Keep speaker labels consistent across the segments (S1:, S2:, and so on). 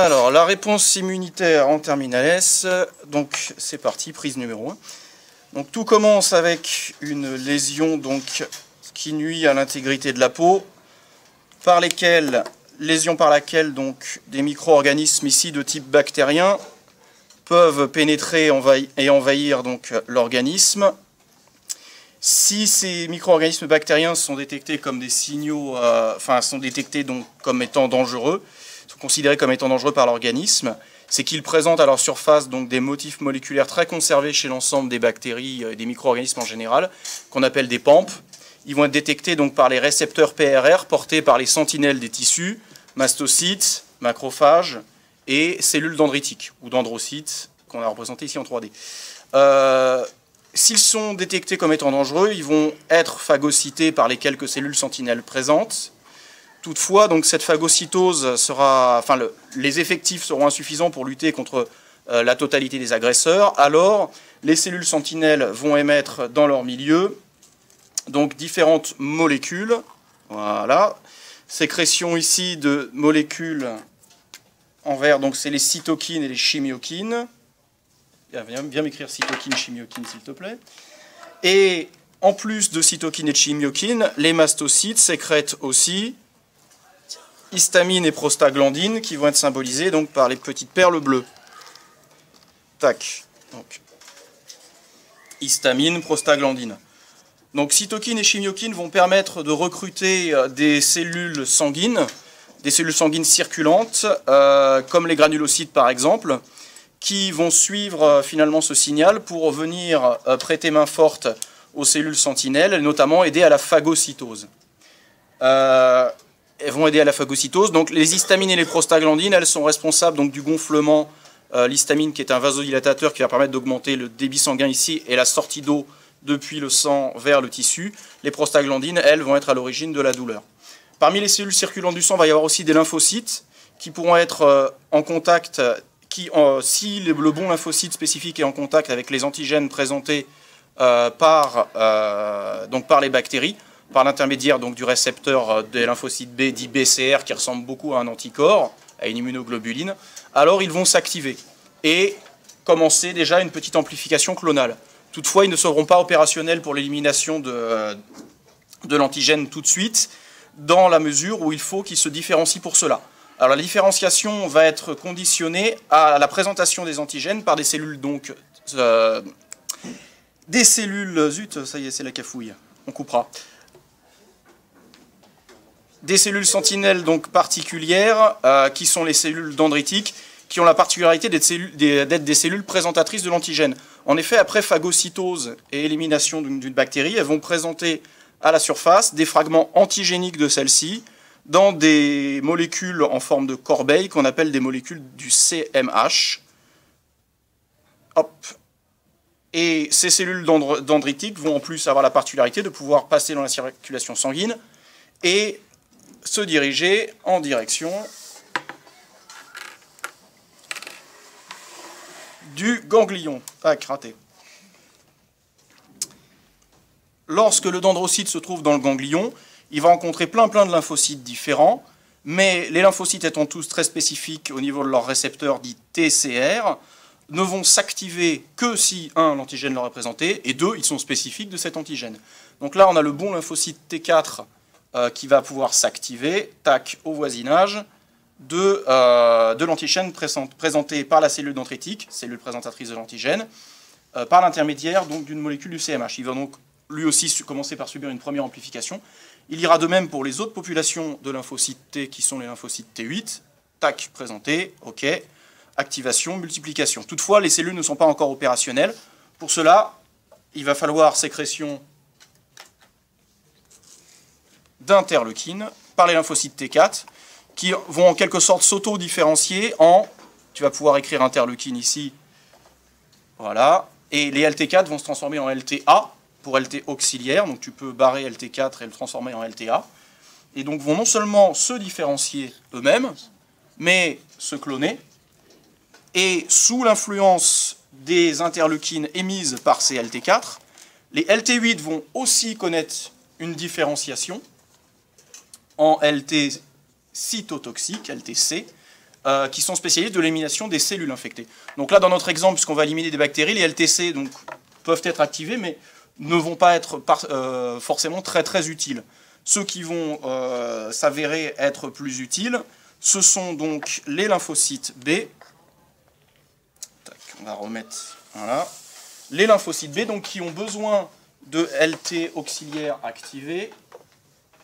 S1: Alors, la réponse immunitaire en terminal S, donc c'est parti, prise numéro 1. Donc tout commence avec une lésion donc, qui nuit à l'intégrité de la peau, lésion par laquelle donc, des micro-organismes ici de type bactérien peuvent pénétrer et envahir l'organisme. Si ces micro-organismes bactériens sont détectés comme des signaux, sont détectés donc, comme étant dangereux, sont considérés comme étant dangereux par l'organisme, c'est qu'ils présentent à leur surface donc, des motifs moléculaires très conservés chez l'ensemble des bactéries et des micro-organismes en général, qu'on appelle des PAMP. Ils vont être détectés donc, par les récepteurs PRR portés par les sentinelles des tissus, mastocytes, macrophages et cellules dendritiques, ou dendrocytes, qu'on a représentés ici en 3D. S'ils sont détectés comme étant dangereux, ils vont être phagocytés par les quelques cellules sentinelles présentes. Toutefois, donc, cette phagocytose les effectifs seront insuffisants pour lutter contre la totalité des agresseurs. Alors, les cellules sentinelles vont émettre dans leur milieu donc, différentes molécules. Voilà. Sécrétion ici de molécules en vert, donc c'est les cytokines et les chimiokines. Viens m'écrire cytokine, chimiokine, s'il te plaît. Et en plus de cytokines et de chimiokines, les mastocytes sécrètent aussi histamine et prostaglandine qui vont être symbolisées donc, par les petites perles bleues. Tac. Donc, histamine, prostaglandine. Donc cytokines et chimiokines vont permettre de recruter des cellules sanguines circulantes, comme les granulocytes par exemple, qui vont suivre finalement ce signal pour venir prêter main forte aux cellules sentinelles, et notamment aider à la phagocytose. Elles vont aider à la phagocytose. Donc les histamines et les prostaglandines, elles sont responsables donc, du gonflement. L'histamine qui est un vasodilatateur qui va permettre d'augmenter le débit sanguin ici et la sortie d'eau depuis le sang vers le tissu. Les prostaglandines, elles, vont être à l'origine de la douleur. Parmi les cellules circulantes du sang, il va y avoir aussi des lymphocytes qui pourront être en contact, si le bon lymphocyte spécifique est en contact avec les antigènes présentés par les bactéries, par l'intermédiaire du récepteur des lymphocytes B, dit BCR, qui ressemble beaucoup à un anticorps, à une immunoglobuline, alors ils vont s'activer et commencer déjà une petite amplification clonale. Toutefois, ils ne seront pas opérationnels pour l'élimination de l'antigène tout de suite, dans la mesure où il faut qu'ils se différencient pour cela. Alors la différenciation va être conditionnée à la présentation des antigènes par des cellules, zut, ça y est, c'est la cafouille, on coupera. Des cellules sentinelles donc particulières, qui sont les cellules dendritiques, qui ont la particularité d'être des cellules présentatrices de l'antigène. En effet, après phagocytose et élimination d'une bactérie, elles vont présenter à la surface des fragments antigéniques de celle-ci dans des molécules en forme de corbeille qu'on appelle des molécules du CMH. Hop. Et ces cellules dendritiques vont en plus avoir la particularité de pouvoir passer dans la circulation sanguine et se diriger en direction du ganglion. Ah, raté. Lorsque le dendrocyte se trouve dans le ganglion, il va rencontrer plein de lymphocytes différents, mais les lymphocytes étant tous très spécifiques au niveau de leur récepteur dit TCR, ne vont s'activer que si, 1, l'antigène leur est présenté, et 2, ils sont spécifiques de cet antigène. Donc là, on a le bon lymphocyte T4 qui va pouvoir s'activer, tac, au voisinage de l'antigène présenté par la cellule dendritique, cellule présentatrice de l'antigène, par l'intermédiaire d'une molécule du CMH. Il va donc lui aussi commencer par subir une première amplification. Il ira de même pour les autres populations de lymphocytes T, qui sont les lymphocytes T8, tac, présenté, ok, activation, multiplication. Toutefois, les cellules ne sont pas encore opérationnelles. Pour cela, il va falloir sécrétion d'interleukines par les lymphocytes T4, qui vont en quelque sorte s'auto-différencier en... Tu vas pouvoir écrire interleukine ici. Voilà. Et les LT4 vont se transformer en LTA pour LT auxiliaire. Donc tu peux barrer LT4 et le transformer en LTA. Et donc vont non seulement se différencier eux-mêmes, mais se cloner. Et sous l'influence des interleukines émises par ces LT4, les LT8 vont aussi connaître une différenciation en LT cytotoxique, LTC, qui sont spécialistes de l'élimination des cellules infectées. Donc là, dans notre exemple, puisqu'on va éliminer des bactéries, les LTC donc, peuvent être activés, mais ne vont pas être forcément très très utiles. Ceux qui vont s'avérer être plus utiles, ce sont donc les lymphocytes B. Tac, on va remettre, voilà. Les lymphocytes B, donc, qui ont besoin de LT auxiliaires activés,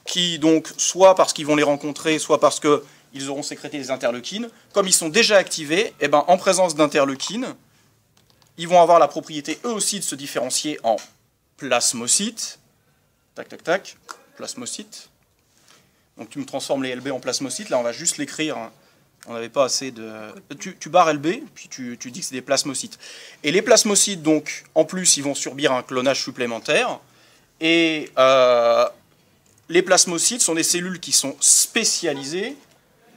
S1: qui donc, soit parce qu'ils vont les rencontrer, soit parce qu'ils auront sécrété des interleukines, comme ils sont déjà activés, et ben, en présence d'interleukines, ils vont avoir la propriété eux aussi de se différencier en plasmocytes. Tac, tac, tac, plasmocytes. Donc tu me transformes les LB en plasmocytes, là on va juste l'écrire, hein. On n'avait pas assez de... Tu barres LB, puis tu dis que c'est des plasmocytes. Et les plasmocytes, donc, en plus, ils vont subir un clonage supplémentaire. Et les plasmocytes sont des cellules qui sont spécialisées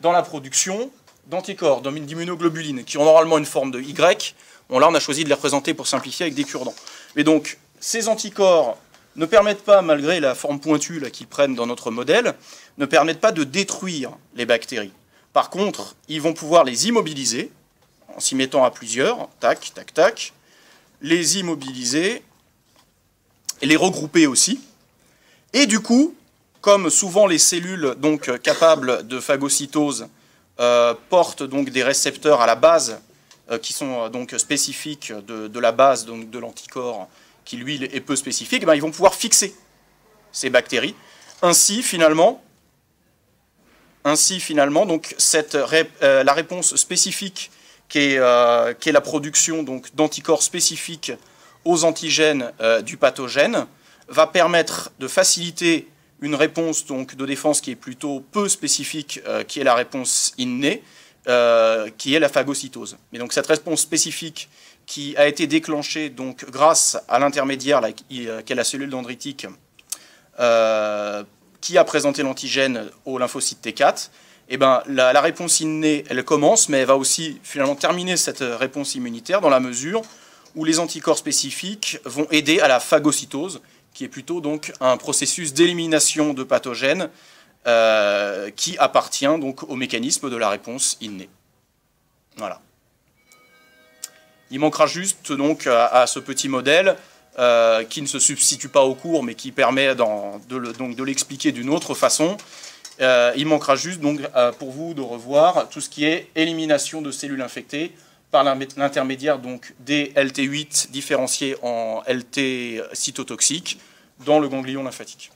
S1: dans la production d'anticorps, d'immunoglobulines, qui ont normalement une forme de Y. Bon, là, on a choisi de les représenter pour simplifier avec des cure-dents. Mais donc, ces anticorps ne permettent pas, malgré la forme pointue qu'ils prennent dans notre modèle, ne permettent pas de détruire les bactéries. Par contre, ils vont pouvoir les immobiliser, en s'y mettant à plusieurs, tac, tac, tac, les immobiliser, et les regrouper aussi. Et du coup, comme souvent les cellules donc, capables de phagocytose portent donc, des récepteurs à la base, qui sont donc, spécifiques de la base donc, de l'anticorps, qui lui est peu spécifique, ben, ils vont pouvoir fixer ces bactéries. Ainsi, finalement, donc, la réponse spécifique qui est la production d'anticorps spécifiques aux antigènes du pathogène va permettre de faciliter une réponse donc, de défense qui est plutôt peu spécifique, qui est la réponse innée, qui est la phagocytose. Mais donc cette réponse spécifique qui a été déclenchée donc, grâce à l'intermédiaire qui est la cellule dendritique, qui a présenté l'antigène au lymphocyte T4, et ben, la réponse innée, elle commence, mais elle va aussi finalement terminer cette réponse immunitaire dans la mesure où les anticorps spécifiques vont aider à la phagocytose, qui est plutôt donc un processus d'élimination de pathogènes qui appartient donc au mécanisme de la réponse innée. Voilà. Il manquera juste donc à ce petit modèle qui ne se substitue pas au cours, mais qui permet de l'expliquer d'une autre façon. Il manquera juste donc, pour vous de revoir tout ce qui est élimination de cellules infectées par l'intermédiaire des LT8 différenciés en LT cytotoxiques dans le ganglion lymphatique.